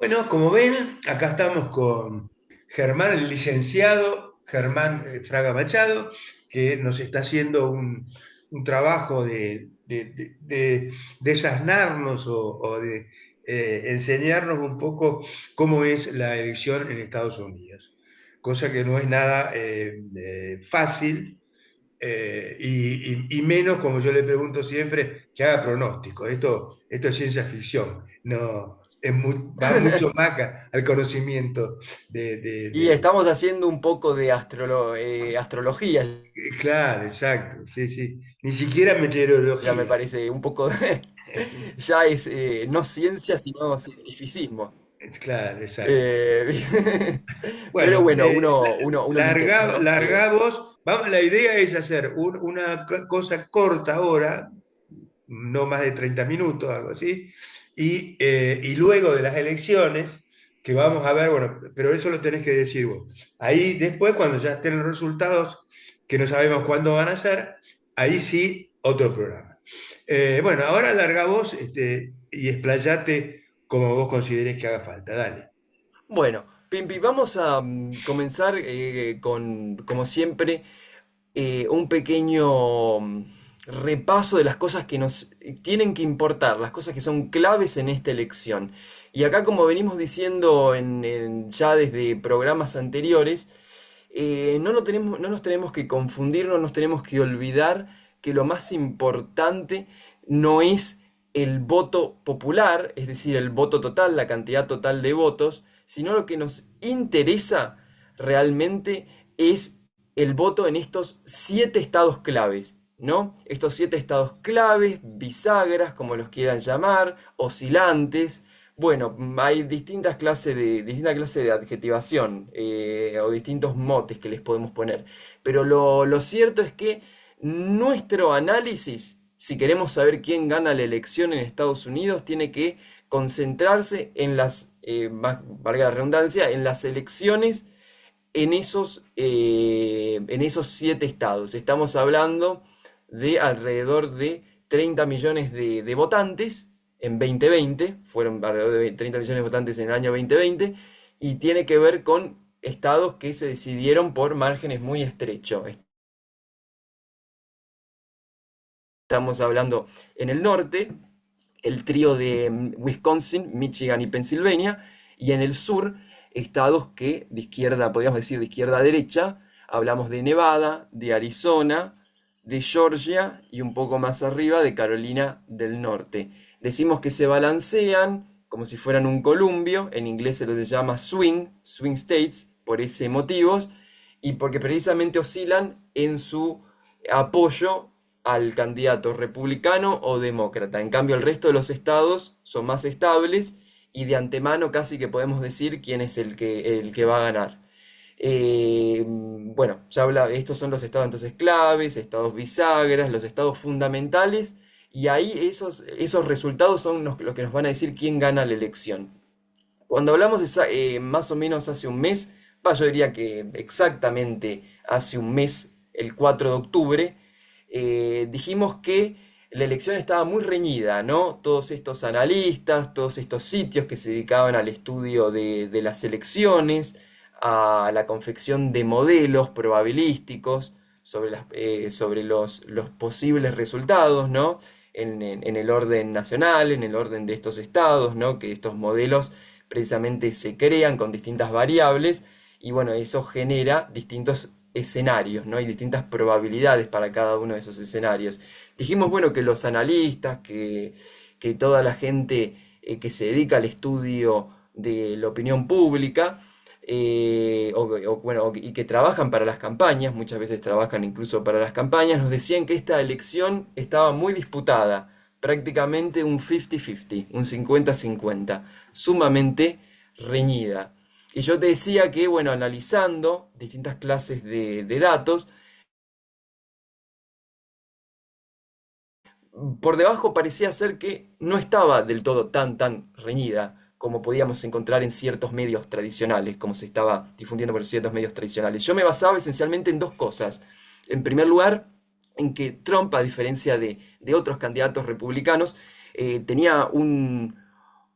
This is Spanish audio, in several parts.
Bueno, como ven, acá estamos con Germán, el licenciado Germán Fraga Machado, que nos está haciendo un trabajo de desasnarnos o de enseñarnos un poco cómo es la elección en Estados Unidos, cosa que no es nada fácil y menos, como yo le pregunto siempre, que haga pronóstico. Esto es ciencia ficción, no, va mucho más al conocimiento Y estamos haciendo un poco de astrología, Claro, exacto, sí, sí. Ni siquiera ya me meteorología. parece, un poco de, ya es no ciencia, sino cientificismo. Claro, exacto. Eh, pero Bueno, bueno, uno lo intenta, ¿no? larga vos. Vamos, la idea es hacer una cosa corta ahora, no más de 30 minutos, algo así, y luego de las elecciones, que vamos a ver, bueno, pero eso lo tenés que decir vos. Ahí después, cuando ya estén los resultados, que no sabemos cuándo van a ser, ahí sí, otro programa. Bueno, ahora larga vos y explayate como vos consideres que haga falta. Dale. Bueno, Pimpi, vamos a comenzar con, como siempre, un pequeño repaso de las cosas que nos tienen que importar, las cosas que son claves en esta elección. Y acá, como venimos diciendo ya desde programas anteriores, no nos tenemos que confundir, no nos tenemos que olvidar que lo más importante no es el voto popular, es decir, el voto total, la cantidad total de votos, sino lo que nos interesa realmente es el voto en estos 7 estados claves, ¿no? Estos 7 estados claves, bisagras, como los quieran llamar, oscilantes. Bueno, hay distintas clases de adjetivación o distintos motes que les podemos poner. Pero lo cierto es que nuestro análisis, si queremos saber quién gana la elección en Estados Unidos, tiene que concentrarse en valga la redundancia, en las elecciones en esos 7 estados. Estamos hablando de alrededor de 30 millones de votantes en 2020, fueron alrededor de 30 millones de votantes en el año 2020, y tiene que ver con estados que se decidieron por márgenes muy estrechos. Estamos hablando en el norte, el trío de Wisconsin, Michigan y Pensilvania, y en el sur, estados que de izquierda, podríamos decir de izquierda a derecha, hablamos de Nevada, de Arizona, de Georgia y un poco más arriba de Carolina del Norte. Decimos que se balancean como si fueran un columpio, en inglés se los llama swing states, por ese motivo, y porque precisamente oscilan en su apoyo al candidato republicano o demócrata. En cambio, el resto de los estados son más estables y de antemano casi que podemos decir quién es el que va a ganar. Bueno, estos son los estados entonces claves, estados bisagras, los estados fundamentales, y ahí esos resultados son los que nos van a decir quién gana la elección. Cuando hablamos más o menos hace un mes, yo diría que exactamente hace un mes, el 4 de octubre, dijimos que la elección estaba muy reñida, ¿no? Todos estos analistas, todos estos sitios que se dedicaban al estudio de las elecciones, a la confección de modelos probabilísticos sobre los posibles resultados, ¿no? En el orden nacional, en el orden de estos estados, ¿no? Que estos modelos precisamente se crean con distintas variables y bueno, eso genera distintos escenarios, ¿no? Hay distintas probabilidades para cada uno de esos escenarios. Dijimos, bueno, que los analistas, que toda la gente que se dedica al estudio de la opinión pública, bueno, y que trabajan para las campañas, muchas veces trabajan incluso para las campañas, nos decían que esta elección estaba muy disputada, prácticamente un 50-50, un 50-50, sumamente reñida. Y yo te decía que, bueno, analizando distintas clases de datos, por debajo parecía ser que no estaba del todo tan reñida como podíamos encontrar en ciertos medios tradicionales, como se estaba difundiendo por ciertos medios tradicionales. Yo me basaba esencialmente en dos cosas. En primer lugar, en que Trump, a diferencia de otros candidatos republicanos, tenía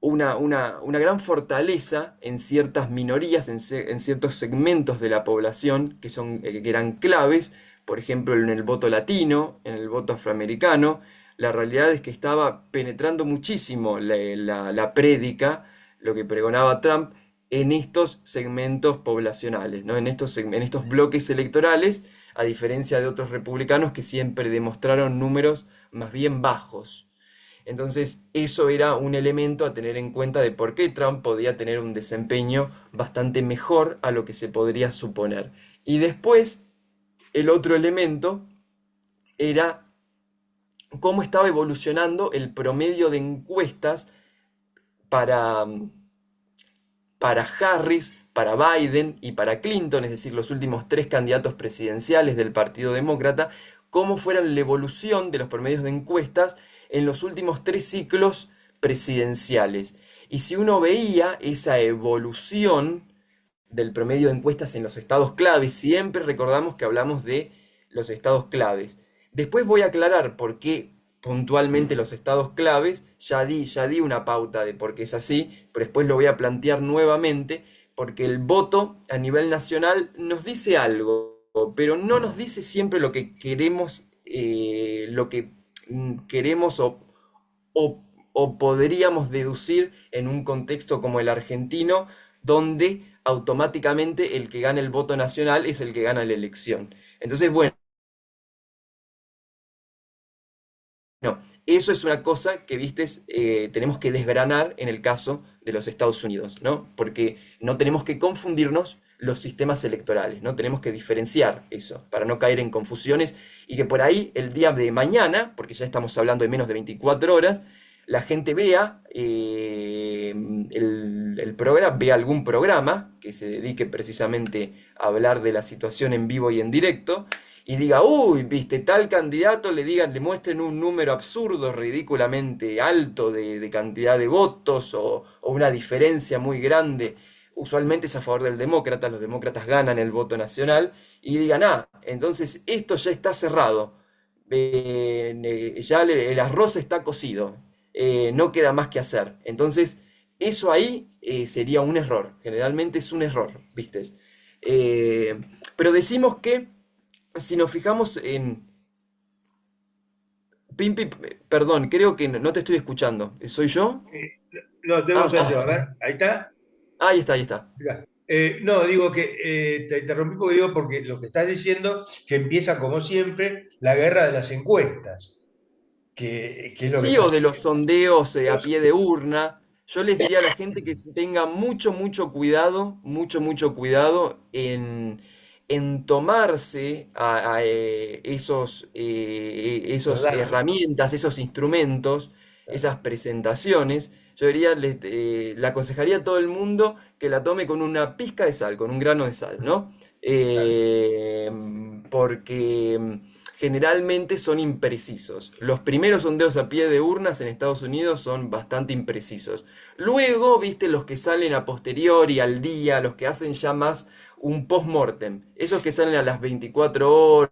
una gran fortaleza en ciertas minorías, en ciertos segmentos de la población que eran claves, por ejemplo, en el voto latino, en el voto afroamericano. La realidad es que estaba penetrando muchísimo la prédica, lo que pregonaba Trump, en estos segmentos poblacionales, ¿no? En estos bloques electorales, a diferencia de otros republicanos que siempre demostraron números más bien bajos. Entonces, eso era un elemento a tener en cuenta de por qué Trump podía tener un desempeño bastante mejor a lo que se podría suponer. Y después, el otro elemento era cómo estaba evolucionando el promedio de encuestas para, para Harris, para Biden y para Clinton, es decir, los últimos tres candidatos presidenciales del Partido Demócrata, cómo fueron la evolución de los promedios de encuestas en los últimos tres ciclos presidenciales. Y si uno veía esa evolución del promedio de encuestas en los estados claves, siempre recordamos que hablamos de los estados claves. Después voy a aclarar por qué puntualmente los estados claves, ya di una pauta de por qué es así, pero después lo voy a plantear nuevamente, porque el voto a nivel nacional nos dice algo, pero no nos dice siempre lo que queremos o podríamos deducir en un contexto como el argentino, donde automáticamente el que gana el voto nacional es el que gana la elección. Entonces, bueno, eso es una cosa que, vistes, tenemos que desgranar en el caso de los Estados Unidos, ¿no? Porque no tenemos que confundirnos los sistemas electorales, ¿no? Tenemos que diferenciar eso para no caer en confusiones y que por ahí el día de mañana, porque ya estamos hablando de menos de 24 horas, la gente vea el programa, vea algún programa que se dedique precisamente a hablar de la situación en vivo y en directo y diga, uy, viste, tal candidato, le muestren un número absurdo, ridículamente alto de cantidad de votos o una diferencia muy grande. Usualmente es a favor del demócrata, los demócratas ganan el voto nacional y digan, entonces esto ya está cerrado, el arroz está cocido, no queda más que hacer. Entonces, eso ahí sería un error, generalmente es un error, ¿viste? Eh, pero decimos que si nos fijamos en... Pimpi, perdón, creo que no te estoy escuchando. ¿Soy yo? Eh, no, debo Ah, ser yo. A ver, ahí está. ahí está, ahí está. Mirá. No, digo que te interrumpí porque digo porque lo que estás diciendo que empieza como siempre la guerra de las encuestas, que es lo que Sí, está o de los sucediendo. sondeos a pie de urna. Yo les diría a la gente que tenga mucho cuidado en tomarse Los esos datos. herramientas, esos instrumentos, esas presentaciones. Yo diría, le aconsejaría a todo el mundo que la tome con una pizca de sal, con un grano de sal, ¿no? Eh, porque generalmente son imprecisos. Los primeros sondeos a pie de urnas en Estados Unidos son bastante imprecisos. Luego, viste, los que salen a posteriori, al día, los que hacen ya más un post-mortem, esos que salen a las 24 horas,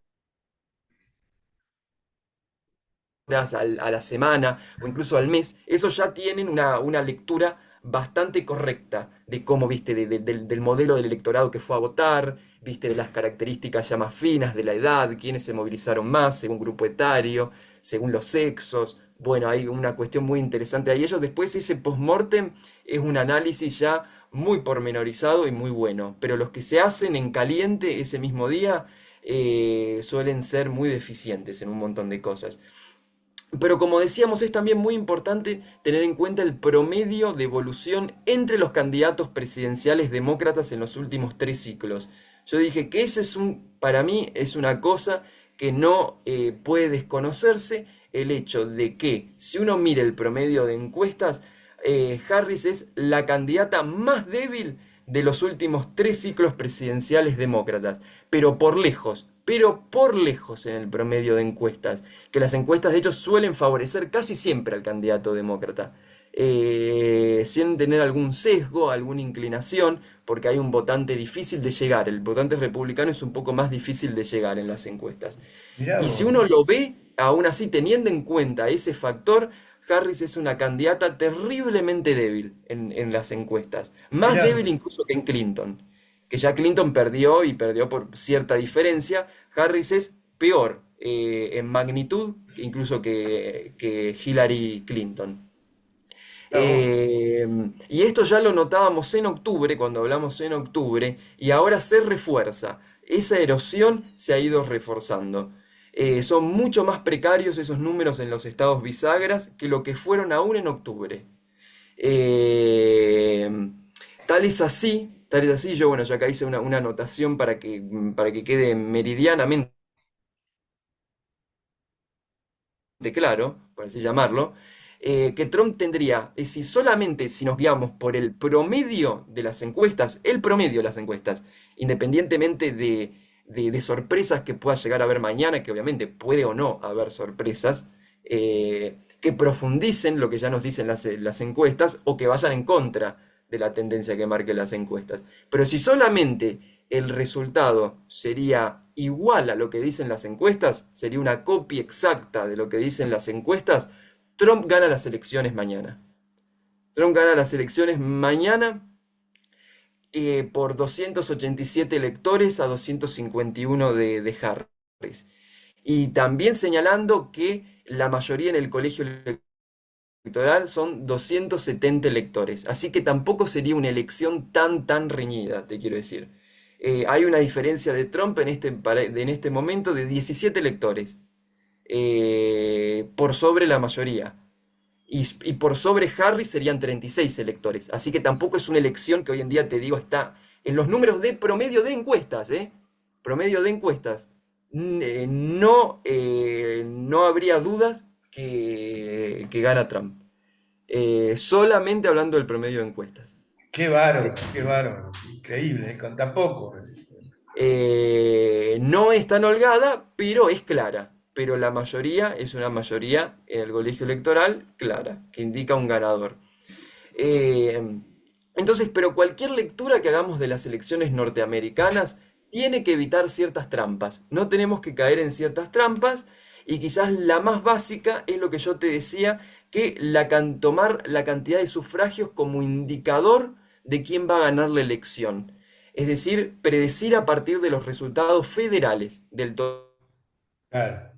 a la semana o incluso al mes, esos ya tienen una lectura bastante correcta de cómo, viste, del modelo del electorado que fue a votar, viste, de las características ya más finas de la edad, quiénes se movilizaron más según grupo etario, según los sexos. Bueno, hay una cuestión muy interesante ahí. Ellos después ese postmortem es un análisis ya muy pormenorizado y muy bueno, pero los que se hacen en caliente ese mismo día suelen ser muy deficientes en un montón de cosas. Pero como decíamos, es también muy importante tener en cuenta el promedio de evolución entre los candidatos presidenciales demócratas en los últimos tres ciclos. Yo dije que ese para mí es una cosa que no puede desconocerse, el hecho de que si uno mira el promedio de encuestas, Harris es la candidata más débil de los últimos tres ciclos presidenciales demócratas, pero por lejos en el promedio de encuestas, que las encuestas de hecho suelen favorecer casi siempre al candidato demócrata, sin tener algún sesgo, alguna inclinación, porque hay un votante difícil de llegar, el votante republicano es un poco más difícil de llegar en las encuestas. Mirá Y si vos. uno lo ve, aún así teniendo en cuenta ese factor, Harris es una candidata terriblemente débil en las encuestas. Más Mirá, débil incluso que en Clinton. Que ya Clinton perdió y perdió por cierta diferencia. Harris es peor en magnitud incluso que Hillary Clinton. mirá vos. Eh, y esto ya lo notábamos en octubre, cuando hablamos en octubre, y ahora se refuerza. Esa erosión se ha ido reforzando. Son mucho más precarios esos números en los estados bisagras que lo que fueron aún en octubre. Eh, tal es así, yo bueno, ya acá hice una anotación para que quede meridianamente claro, por así llamarlo, que Trump tendría, si solamente si nos guiamos por el promedio de las encuestas, el promedio de las encuestas, independientemente de sorpresas que pueda llegar a haber mañana, que obviamente puede o no haber sorpresas, que profundicen lo que ya nos dicen las encuestas o que vayan en contra de la tendencia que marquen las encuestas. Pero si solamente el resultado sería igual a lo que dicen las encuestas, sería una copia exacta de lo que dicen las encuestas, Trump gana las elecciones mañana. Trump gana las elecciones mañana por 287 electores a 251 de Harris. Y también señalando que la mayoría en el colegio electoral son 270 electores. Así que tampoco sería una elección tan reñida, te quiero decir. Hay una diferencia de Trump en este momento de 17 electores por sobre la mayoría. Y por sobre Harris serían 36 electores. Así que tampoco es una elección que hoy en día te digo está en los números de promedio de encuestas, ¿eh? Promedio de encuestas. No habría dudas que gana Trump. Solamente hablando del promedio de encuestas. Qué bárbaro. Increíble, con tan poco. No es tan holgada, pero es clara. Pero la mayoría es una mayoría en el colegio electoral clara, que indica un ganador. Eh, entonces, pero cualquier lectura que hagamos de las elecciones norteamericanas tiene que evitar ciertas trampas. No tenemos que caer en ciertas trampas y quizás la más básica es lo que yo te decía, que tomar la cantidad de sufragios como indicador de quién va a ganar la elección. Es decir, predecir a partir de los resultados federales del Claro,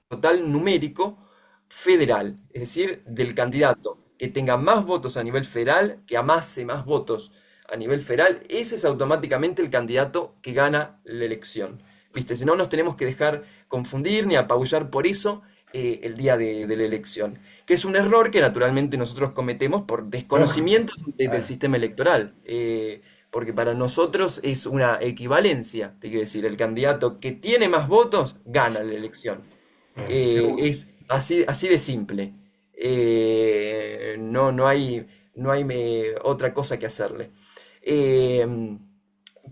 total numérico federal, es decir, del candidato que tenga más votos a nivel federal, que amase más votos a nivel federal, ese es automáticamente el candidato que gana la elección. ¿Viste? Si no nos tenemos que dejar confundir ni apabullar por eso el día de la elección. Que es un error que naturalmente nosotros cometemos por lógico. desconocimiento del Claro. sistema electoral. Porque para nosotros es una equivalencia, te quiero decir, el candidato que tiene más votos gana la elección. Seguro. Es así de simple. No hay otra cosa que hacerle. Eh,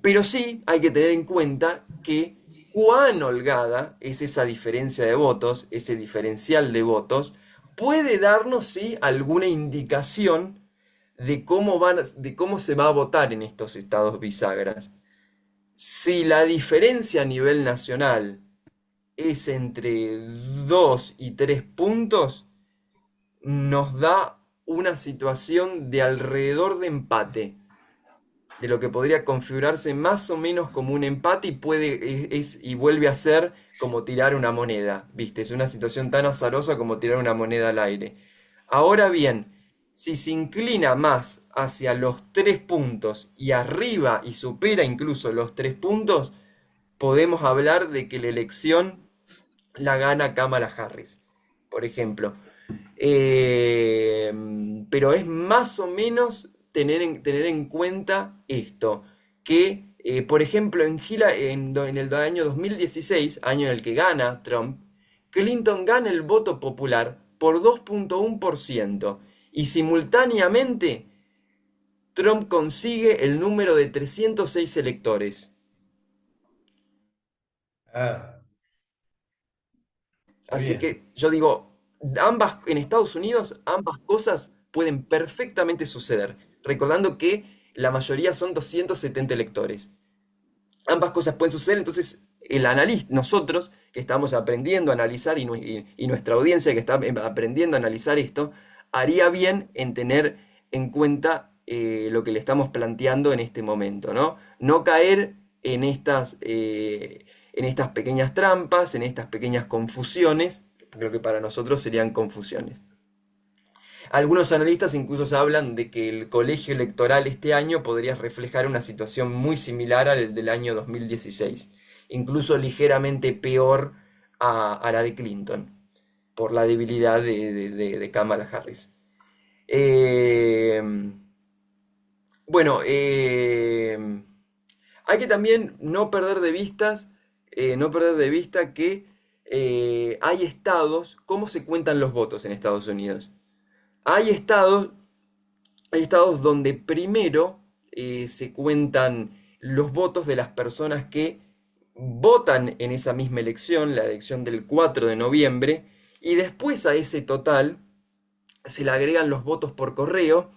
pero sí hay que tener en cuenta que cuán holgada es esa diferencia de votos, ese diferencial de votos, puede darnos sí alguna indicación de cómo se va a votar en estos estados bisagras. Si la diferencia a nivel nacional es entre 2 y 3 puntos, nos da una situación de alrededor de empate, de lo que podría configurarse más o menos como un empate y y vuelve a ser como tirar una moneda, ¿viste? Es una situación tan azarosa como tirar una moneda al aire. Ahora bien, si se inclina más hacia los 3 puntos y arriba y supera incluso los 3 puntos, podemos hablar de que la elección la gana Kamala Harris, por ejemplo. Eh, pero es más o menos tener en cuenta esto, que por ejemplo en el año 2016, año en el que gana Trump, Clinton gana el voto popular por 2,1% y simultáneamente Trump consigue el número de 306 electores. Ah, está Así bien. que yo digo, en Estados Unidos ambas cosas pueden perfectamente suceder, recordando que la mayoría son 270 electores. Ambas cosas pueden suceder, entonces el analista, nosotros que estamos aprendiendo a analizar y nuestra audiencia que está aprendiendo a analizar esto, haría bien en tener en cuenta lo que le estamos planteando en este momento, ¿no? No caer en estas pequeñas trampas, en estas pequeñas confusiones, lo que para nosotros serían confusiones. Algunos analistas incluso hablan de que el colegio electoral este año podría reflejar una situación muy similar al del año 2016, incluso ligeramente peor a la de Clinton, por la debilidad de Kamala Harris. Eh, bueno, hay que también no perder de vista que hay estados, ¿cómo se cuentan los votos en Estados Unidos? Hay estados, hay estados donde primero se cuentan los votos de las personas que votan en esa misma elección, la elección del 4 de noviembre, y después a ese total se le agregan los votos por correo,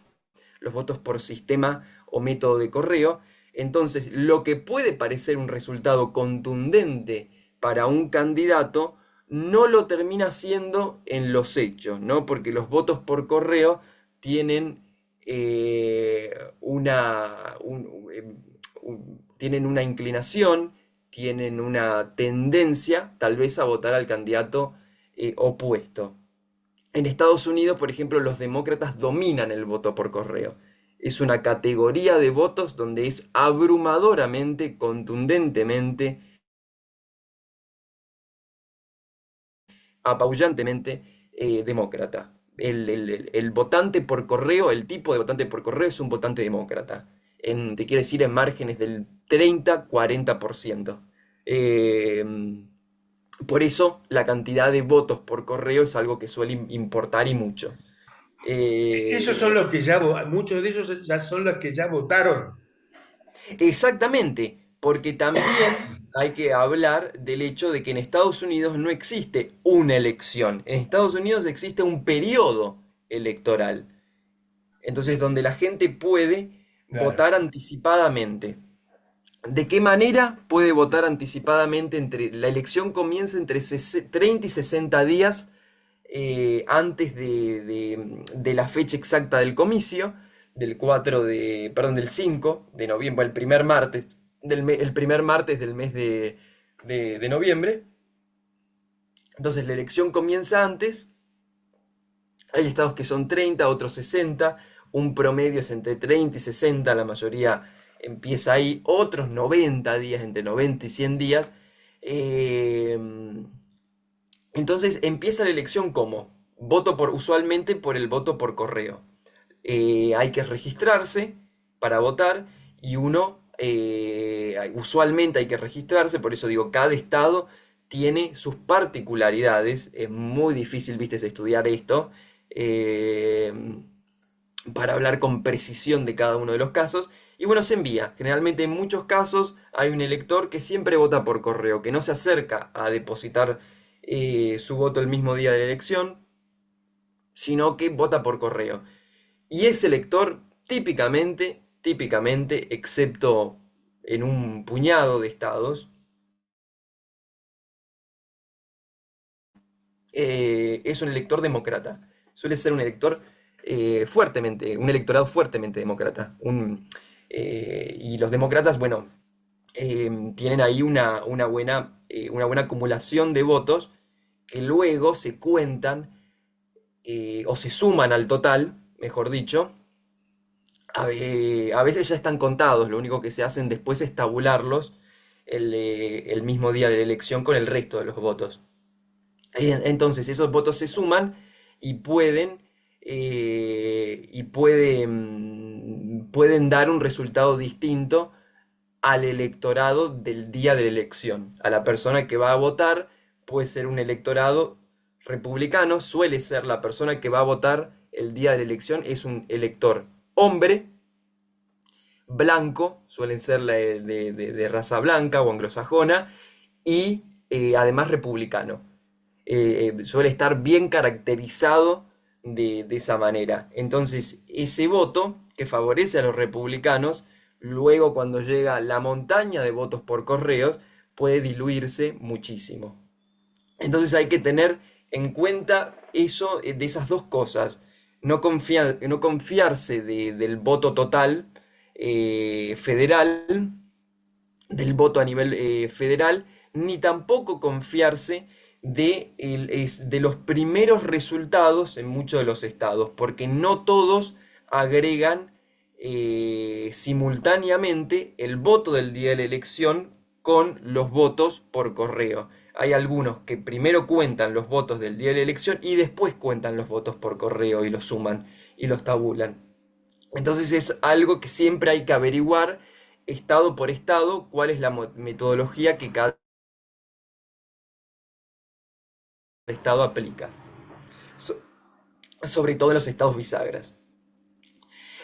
los votos por sistema o método de correo. Entonces, lo que puede parecer un resultado contundente para un candidato, no lo termina siendo en los hechos, ¿no? Porque los votos por correo tienen tienen una inclinación, tienen una tendencia tal vez a votar al candidato opuesto. En Estados Unidos, por ejemplo, los demócratas dominan el voto por correo. Es una categoría de votos donde es abrumadoramente, contundentemente, apabullantemente demócrata. El votante por correo, el tipo de votante por correo es un votante demócrata. Te quiero decir en márgenes del 30-40%. Por eso la cantidad de votos por correo es algo que suele importar y mucho. Esos son los que muchos de ellos ya son los que ya votaron. Exactamente, porque también hay que hablar del hecho de que en Estados Unidos no existe una elección. En Estados Unidos existe un periodo electoral. Entonces, donde la gente puede Claro. votar anticipadamente. ¿De qué manera puede votar anticipadamente? La elección comienza entre 30 y 60 días antes de la fecha exacta del comicio, del 5 de noviembre, el primer martes, el primer martes del mes de noviembre. Entonces la elección comienza antes. Hay estados que son 30, otros 60. Un promedio es entre 30 y 60, la mayoría empieza ahí. Otros 90 días, entre 90 y 100 días. Eh, entonces empieza la elección como usualmente por el voto por correo. Hay que registrarse para votar y usualmente hay que registrarse, por eso digo, cada estado tiene sus particularidades. Es muy difícil, viste, estudiar esto eh, para hablar con precisión de cada uno de los casos. Y bueno, se envía. Generalmente en muchos casos hay un elector que siempre vota por correo, que no se acerca a depositar su voto el mismo día de la elección, sino que vota por correo. Y ese elector típicamente, excepto en un puñado de estados, es un elector demócrata. Suele ser un elector un electorado fuertemente demócrata. Y los demócratas, bueno, tienen ahí una buena acumulación de votos que luego se cuentan o se suman al total, mejor dicho. A veces ya están contados, lo único que se hacen después es tabularlos el mismo día de la elección con el resto de los votos. Entonces esos votos se suman y pueden dar un resultado distinto al electorado del día de la elección. A la persona que va a votar puede ser un electorado republicano, suele ser la persona que va a votar el día de la elección, es un elector hombre, blanco, suelen ser de raza blanca o anglosajona, y además republicano. Suele estar bien caracterizado de esa manera. Entonces, ese voto que favorece a los republicanos, luego cuando llega la montaña de votos por correos, puede diluirse muchísimo. Entonces hay que tener en cuenta eso, de esas dos cosas. No confiarse del voto total federal, del voto a nivel federal, ni tampoco confiarse de los primeros resultados en muchos de los estados, porque no todos agregan simultáneamente el voto del día de la elección con los votos por correo. Hay algunos que primero cuentan los votos del día de la elección y después cuentan los votos por correo y los suman y los tabulan. Entonces es algo que siempre hay que averiguar estado por estado cuál es la metodología que cada estado aplica. So- Sobre todo en los estados bisagras.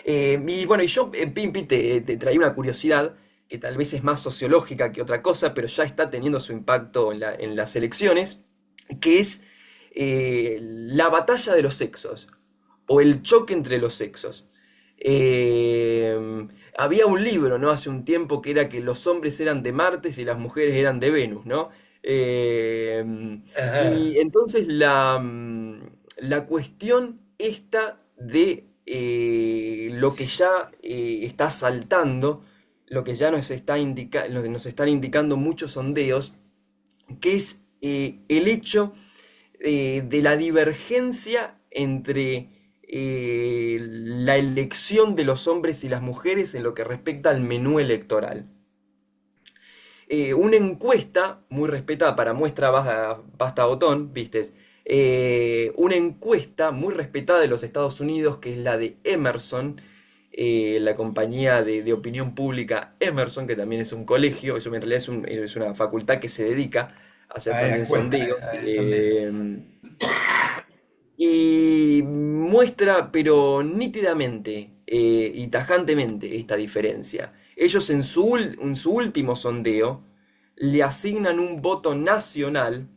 Y bueno, y yo, Pimpi, te traía una curiosidad que tal vez es más sociológica que otra cosa, pero ya está teniendo su impacto en las elecciones, que es la batalla de los sexos, o el choque entre los sexos. Había un libro, ¿no? Hace un tiempo que era que los hombres eran de Marte y las mujeres eran de Venus, ¿no? Y Ajá. entonces la cuestión esta de lo que ya está saltando, lo que ya lo que nos están indicando muchos sondeos, que es el hecho de la divergencia entre la elección de los hombres y las mujeres en lo que respecta al menú electoral. Una encuesta muy respetada para muestra basta botón, ¿viste? Una encuesta muy respetada de los Estados Unidos, que es la de Emerson, la compañía de opinión pública Emerson, que también es un colegio, eso en realidad es una facultad que se dedica a hacer A la también encuesta, sondeos. a el sondeo. Y muestra, pero nítidamente y tajantemente, esta diferencia. Ellos en su último sondeo le asignan un voto nacional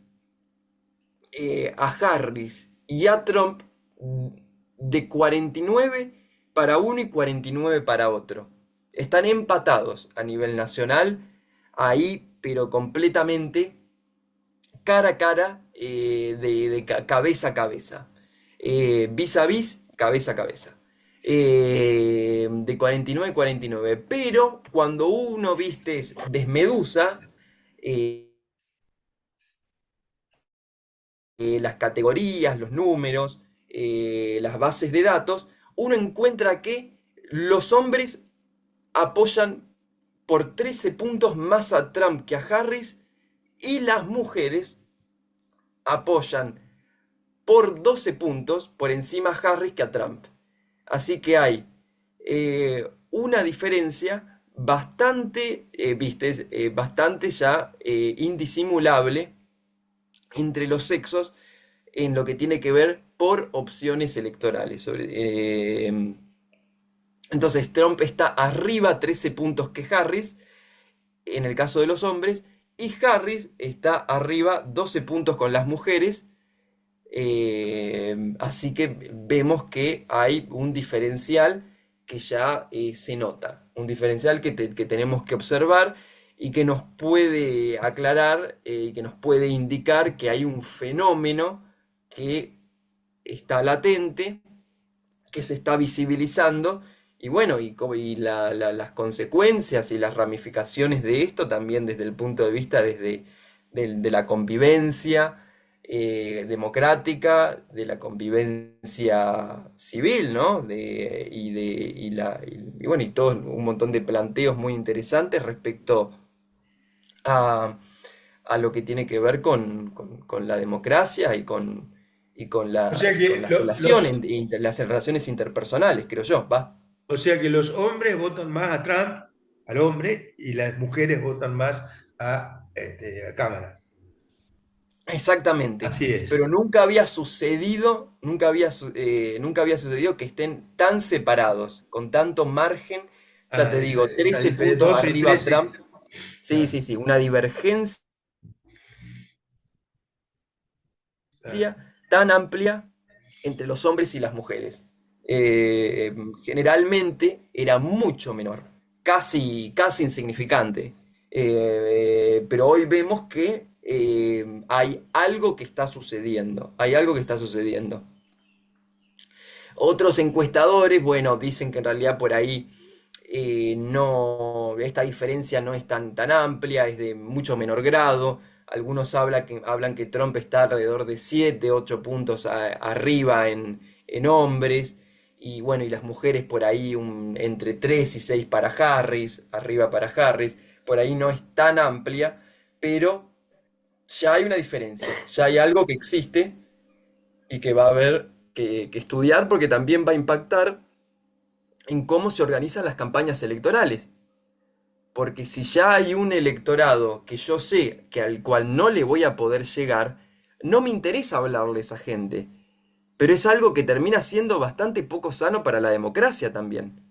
a Harris y a Trump de 49 para uno y 49 para otro. Están empatados a nivel nacional, ahí, pero completamente cara a cara, cabeza a cabeza. Vis a vis, cabeza a cabeza. De 49 a 49. Pero cuando uno, viste, desmeduza las categorías, los números, las bases de datos, uno encuentra que los hombres apoyan por 13 puntos más a Trump que a Harris y las mujeres apoyan por 12 puntos por encima a Harris que a Trump. Así que hay una diferencia bastante, viste, bastante ya indisimulable entre los sexos en lo que tiene que ver por opciones electorales. Entonces Trump está arriba 13 puntos que Harris en el caso de los hombres y Harris está arriba 12 puntos con las mujeres. Así que vemos que hay un diferencial que ya se nota, un diferencial que tenemos que observar y que nos puede aclarar y que nos puede indicar que hay un fenómeno que está latente, que se está visibilizando y bueno, las consecuencias y las ramificaciones de esto también desde el punto de vista de la convivencia democrática, de la convivencia civil, ¿no? Bueno, y todo un montón de planteos muy interesantes respecto a, a lo que tiene que ver con la democracia O sea con que las relaciones, las relaciones interpersonales, creo yo, ¿va? o sea que los hombres votan más a Trump, al hombre, y las mujeres votan más a Cámara. Exactamente, Así pero es. nunca había sucedido que estén tan separados, con tanto margen, ya te digo, Esa 13 diferencia, puntos 12 y arriba 13. Trump. Sí, Claro, sí, sí, una divergencia claro. tan amplia entre los hombres y las mujeres. Eh, Generalmente era mucho menor, casi insignificante. Pero hoy vemos que hay algo que está sucediendo, hay algo que está sucediendo. Otros encuestadores, bueno, dicen que en realidad por ahí no, esta diferencia no es tan amplia, es de mucho menor grado. Algunos hablan que Trump está alrededor de 7 8 puntos arriba en hombres. Y bueno, y las mujeres por ahí entre 3 y 6 para Harris, arriba para Harris. Por ahí no es tan amplia, pero ya hay una diferencia, ya hay algo que existe y que va a haber que estudiar porque también va a impactar en cómo se organizan las campañas electorales. Porque si ya hay un electorado que yo sé que al cual no le voy a poder llegar, no me interesa hablarle a esa gente. Pero es algo que termina siendo bastante poco sano para la democracia también.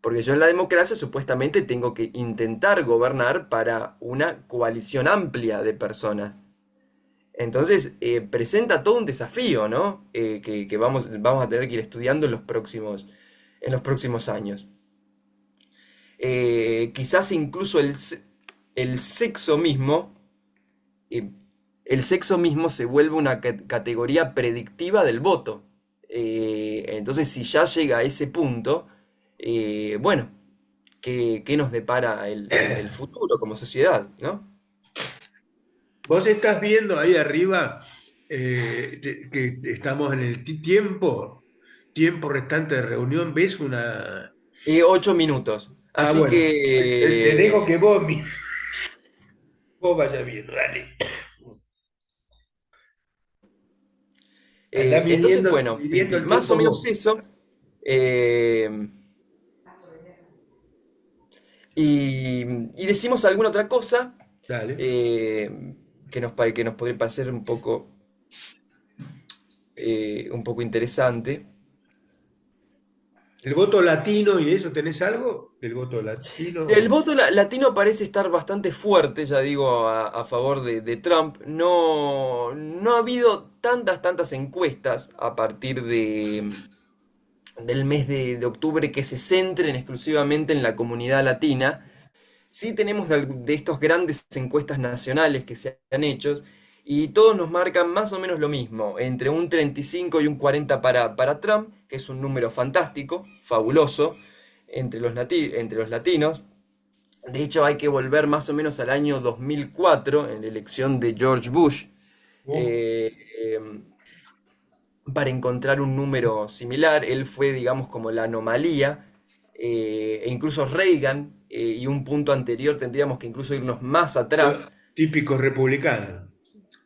Porque yo en la democracia supuestamente tengo que intentar gobernar para una coalición amplia de personas. Entonces, presenta todo un desafío, ¿no? Que vamos a tener que ir estudiando en los próximos años. Quizás incluso el sexo mismo, eh, el sexo mismo se vuelve una categoría predictiva del voto. Entonces, si ya llega a ese punto, bueno, ¿qué nos depara el futuro como sociedad, ¿no? Vos estás viendo ahí arriba que estamos en el tiempo restante de reunión, ¿ves una... 8 minutos. Ah, Así bueno, te dejo que que vos vayas viendo, dale. Andá entonces, midiendo, bueno, midiendo Pimpi, el más o tiempo menos vos. eso. eh, y decimos alguna otra cosa Dale. eh, que nos podría parecer un poco interesante. ¿El voto latino y eso, tenés algo del voto El latino? voto latino parece estar bastante fuerte, ya digo, a favor de Trump. No ha habido tantas encuestas a partir del mes de octubre que se centren exclusivamente en la comunidad latina. Sí tenemos de estos grandes encuestas nacionales que se han hecho y todos nos marcan más o menos lo mismo, entre un 35 y un 40 para Trump, que es un número fantástico, fabuloso, entre los latinos. De hecho, hay que volver más o menos al año 2004, en la elección de George Bush, Uf, eh, eh, para encontrar un número similar. Él fue, digamos, como la anomalía, e incluso Reagan, y un punto anterior tendríamos que incluso irnos más atrás. típico republicano.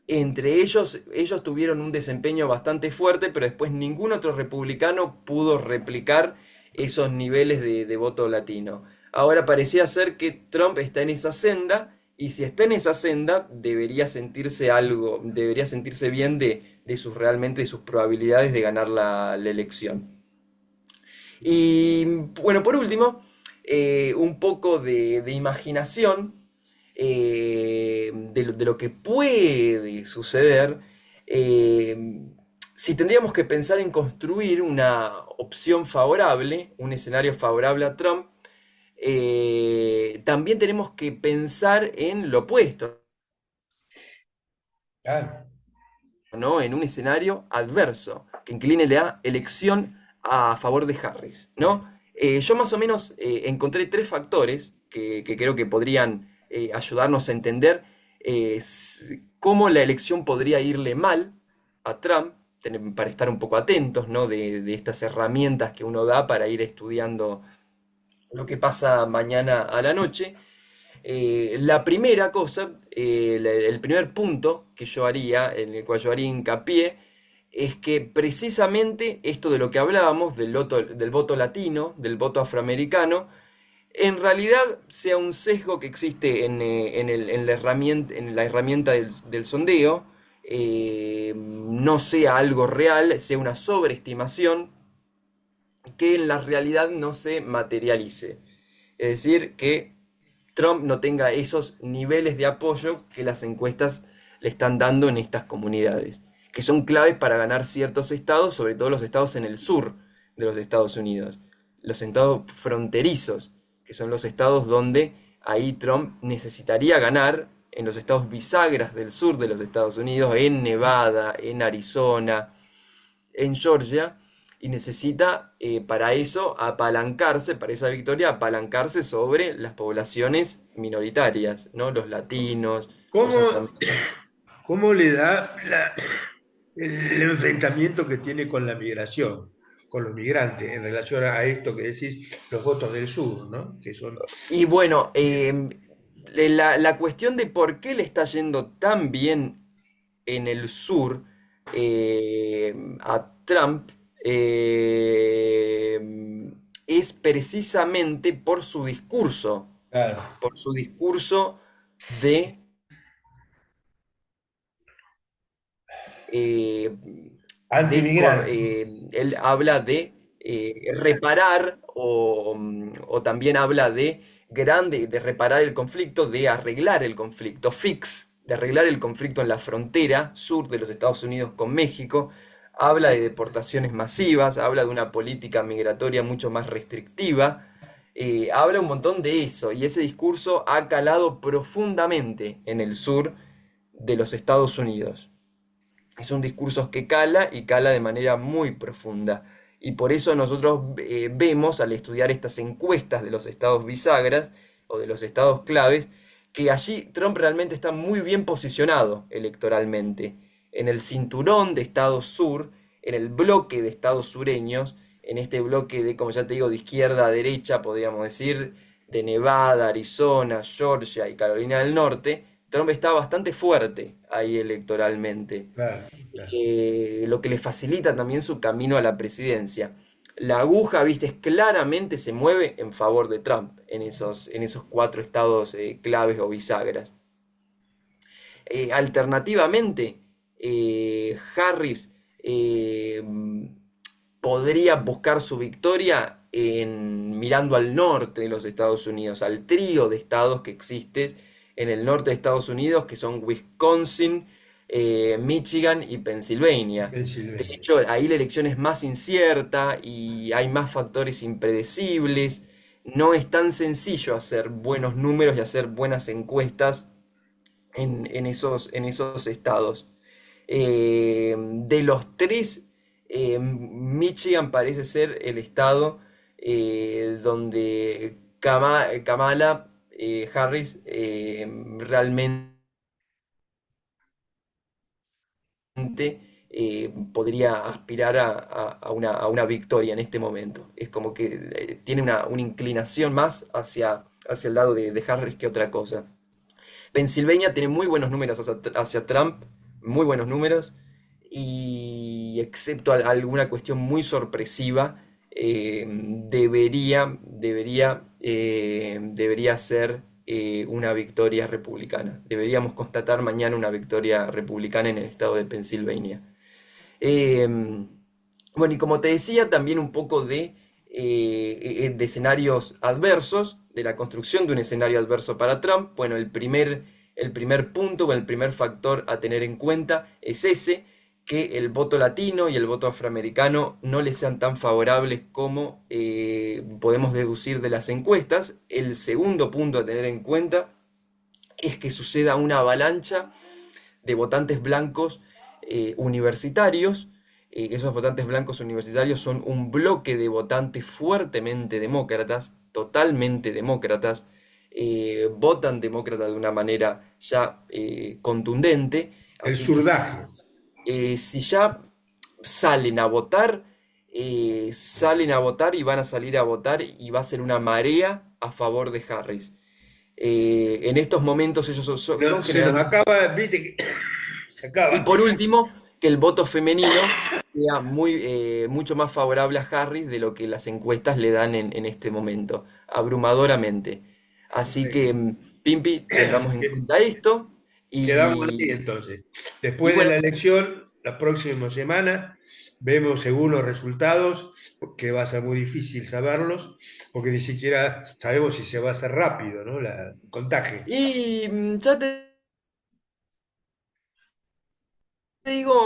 Entre ellos tuvieron un desempeño bastante fuerte, pero después ningún otro republicano pudo replicar esos niveles de voto latino. Ahora parecía ser que Trump está en esa senda, y si está en esa senda, debería sentirse bien de realmente de sus probabilidades de ganar la elección. Y bueno, por último, un poco de imaginación de lo que puede suceder. eh, si tendríamos que pensar en construir una opción favorable, un escenario favorable a Trump, también tenemos que pensar en lo opuesto, Claro. ¿no? En un escenario adverso, que incline la elección a favor de Harris, ¿no? Yo más o menos encontré tres factores que creo que podrían ayudarnos a entender cómo la elección podría irle mal a Trump, para estar un poco atentos, ¿no? De estas herramientas que uno da para ir estudiando lo que pasa mañana a la noche. La primera cosa, el primer punto que yo haría, en el cual yo haría hincapié, es que precisamente esto de lo que hablábamos, del voto latino, del voto afroamericano, en realidad sea un sesgo que existe en la herramienta del sondeo, no sea algo real, sea una sobreestimación, que en la realidad no se materialice. Es decir, que Trump no tenga esos niveles de apoyo que las encuestas le están dando en estas comunidades, que son claves para ganar ciertos estados, sobre todo los estados en el sur de los Estados Unidos, los estados fronterizos, que son los estados donde ahí Trump necesitaría ganar, en los estados bisagras del sur de los Estados Unidos, en Nevada, en Arizona, en Georgia, y necesita para eso apalancarse, para esa victoria, apalancarse sobre las poblaciones minoritarias, ¿no? Los latinos, los ¿Cómo, afroamericanos. cómo le da el enfrentamiento que tiene con la migración, con los migrantes, en relación a esto que decís, los votos del sur, ¿no? Que son... Y bueno, la cuestión de por qué le está yendo tan bien en el sur a Trump eh, es precisamente Claro, por su discurso de eh, antimigrante. él habla de reparar o también habla de de reparar el conflicto, de arreglar el conflicto, de arreglar el conflicto en la frontera sur de los Estados Unidos con México. Habla de deportaciones masivas, habla de una política migratoria mucho más restrictiva, habla un montón de eso y ese discurso ha calado profundamente en el sur de los Estados Unidos. Son discursos que cala y cala de manera muy profunda. Y por eso nosotros vemos al estudiar estas encuestas de los estados bisagras o de los estados claves, que allí Trump realmente está muy bien posicionado electoralmente. En el cinturón de estados sur, en el bloque de estados sureños, en este bloque de, como ya te digo, de izquierda a derecha, podríamos decir, de Nevada, Arizona, Georgia y Carolina del Norte, Trump está bastante fuerte ahí electoralmente, Claro, claro. lo que le facilita también su camino a la presidencia. La aguja, viste, claramente se mueve en favor de Trump en esos cuatro estados claves o bisagras. Alternativamente, Harris podría buscar su victoria mirando al norte de los Estados Unidos, al trío de estados que existe en el norte de Estados Unidos, que son Wisconsin, Michigan y Pensilvania. De Pensilvania. hecho, ahí la elección es más incierta y hay más factores impredecibles. No es tan sencillo hacer buenos números y hacer buenas encuestas en esos estados. De los tres, Michigan parece ser el estado donde Kamala Harris realmente podría aspirar a una victoria en este momento. Es como que tiene una inclinación más hacia el lado de Harris que otra cosa. Pensilvania tiene muy buenos números hacia Trump, muy buenos números, y excepto alguna cuestión muy sorpresiva, debería ser una victoria republicana. Deberíamos constatar mañana una victoria republicana en el estado de Pensilvania. Eh, bueno, y como te decía, también un poco de escenarios adversos, de la construcción de un escenario adverso para Trump. Bueno, el primer punto o el primer factor a tener en cuenta es ese, que el voto latino y el voto afroamericano no le sean tan favorables como podemos deducir de las encuestas. El segundo punto a tener en cuenta es que suceda una avalancha de votantes blancos universitarios. Esos votantes blancos universitarios son un bloque de votantes fuertemente demócratas, totalmente demócratas, votan demócrata de una manera ya contundente. El Así que surdaje. si ya salen a votar, salen a votar y van a salir a votar y va a ser una marea a favor de Harris. En estos momentos ellos son Se nos generalmente... acaba, viste que se Y acaba. por último, que el voto femenino sea mucho más favorable a Harris de lo que las encuestas le dan en este momento, abrumadoramente. Así que, Pimpi, tengamos en cuenta esto Quedamos así y, entonces. y Después de bueno, la elección, la próxima semana, vemos según los resultados, que va a ser muy difícil saberlos, porque ni siquiera sabemos si se va a hacer rápido, ¿no? El contagio. y ya te digo...